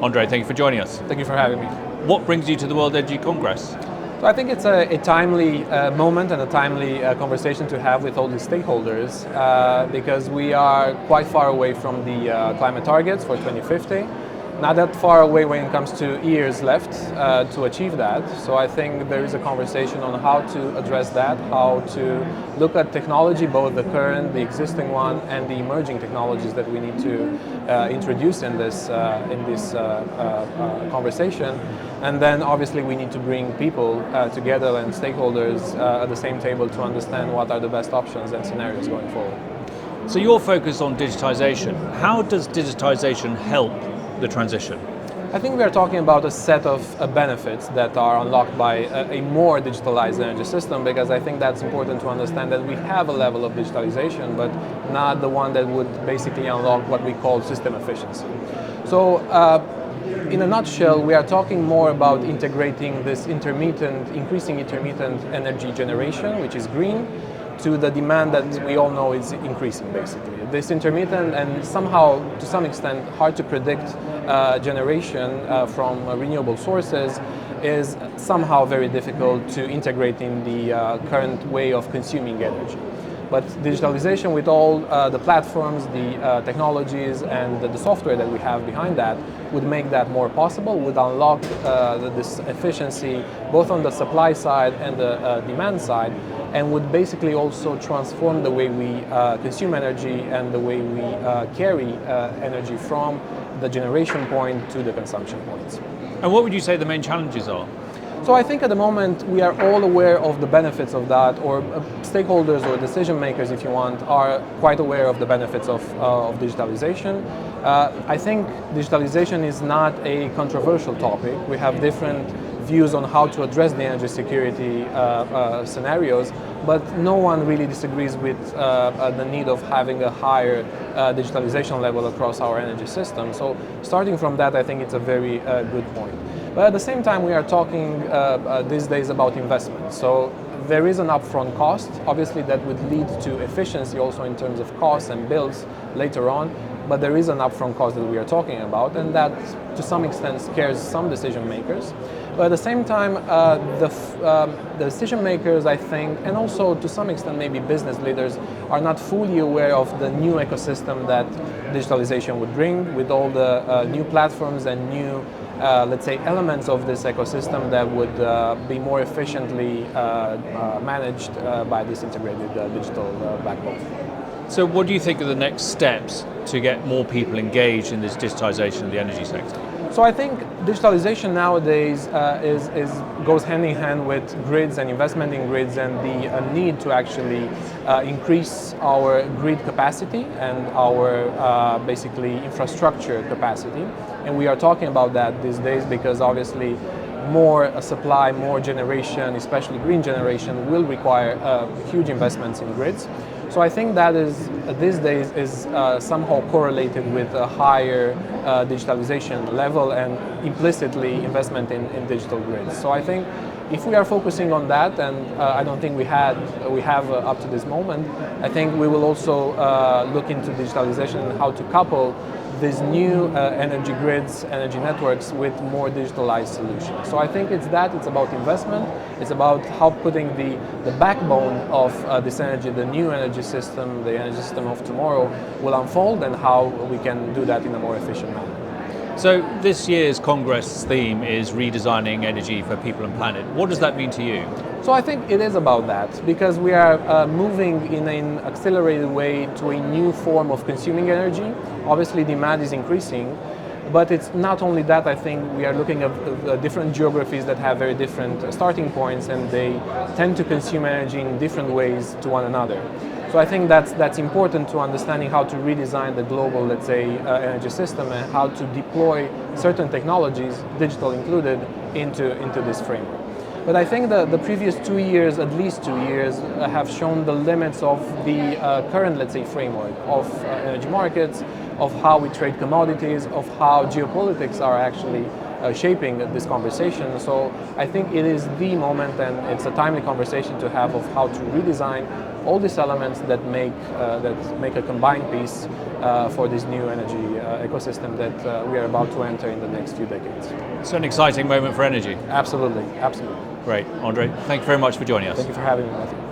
Andrei, thank you for joining us. Thank you for having me. What brings you to the World Energy Congress? So I think it's a timely moment and a timely conversation to have with all the stakeholders because we are quite far away from the climate targets for 2050. Not that far away when it comes to years left to achieve that. So I think there is a conversation on how to address that, how to look at technology, both the current, the existing one, and the emerging technologies that we need to introduce in this conversation. And then obviously we need to bring people together and stakeholders at the same table to understand what are the best options and scenarios going forward. So you're focused on digitisation. How does digitisation help the transition? I think we are talking about a set of benefits that are unlocked by a more digitalized energy system, because I think that's important to understand that we have a level of digitalization, but not the one that would basically unlock what we call system efficiency. So in a nutshell, we are talking more about integrating this increasing intermittent energy generation, which is green, to the demand that we all know is increasing, basically. This intermittent and somehow, to some extent, hard to predict generation from renewable sources is somehow very difficult to integrate in the current way of consuming energy. But digitalization, with all the platforms, the technologies, and the software that we have behind that, would make that more possible, would unlock this efficiency both on the supply side and the demand side, and would basically also transform the way we consume energy and the way we carry energy from the generation point to the consumption points. And what would you say the main challenges are? So I think at the moment we are all aware of the benefits of that, or stakeholders or decision makers, if you want, are quite aware of the benefits of digitalization. I think digitalization is not a controversial topic. We have different views on how to address the energy security scenarios, but no one really disagrees with the need of having a higher digitalization level across our energy system. So starting from that, I think it's a very good point. But at the same time, we are talking these days about investment. So there is an upfront cost, obviously, that would lead to efficiency also in terms of costs and bills later on. But there is an upfront cost that we are talking about, and that to some extent scares some decision makers. But at the same time, the decision makers, I think, and also to some extent maybe business leaders, are not fully aware of the new ecosystem that digitalization would bring, with all the new platforms and new let's say, elements of this ecosystem that would be more efficiently managed by this integrated digital backbone. So what do you think are the next steps to get more people engaged in this digitization of the energy sector? So I think digitalization nowadays goes hand in hand with grids and investment in grids, and the need to actually increase our grid capacity and our basically infrastructure capacity. And we are talking about that these days because obviously more supply, more generation, especially green generation, will require huge investments in grids. So I think that is these days is somehow correlated with a higher digitalization level and implicitly investment in digital grids. So I think if we are focusing on that, and I don't think we have up to this moment, I think we will also look into digitalization and how to couple these new energy grids, energy networks with more digitalized solutions. So I think it's about investment, it's about how putting the backbone of this energy, the new energy system, the energy system of tomorrow will unfold, and how we can do that in a more efficient manner. So this year's Congress theme is redesigning energy for people and planet. What does that mean to you? So I think it is about that, because we are moving in an accelerated way to a new form of consuming energy. Obviously demand is increasing, but it's not only that. I think we are looking at different geographies that have very different starting points, and they tend to consume energy in different ways to one another. So I think that's important to understanding how to redesign the global, let's say, energy system, and how to deploy certain technologies, digital included, into this framework. But I think the previous 2 years, at least 2 years, have shown the limits of the current, let's say, framework of energy markets, of how we trade commodities, of how geopolitics are actually shaping this conversation. So I think it is the moment, and it's a timely conversation to have of how to redesign all these elements that make a combined piece for this new energy ecosystem that we are about to enter in the next few decades. It's an exciting moment for energy. Absolutely, absolutely. Great. Andrei, thank you very much for joining us. Thank you for having me, Matthew.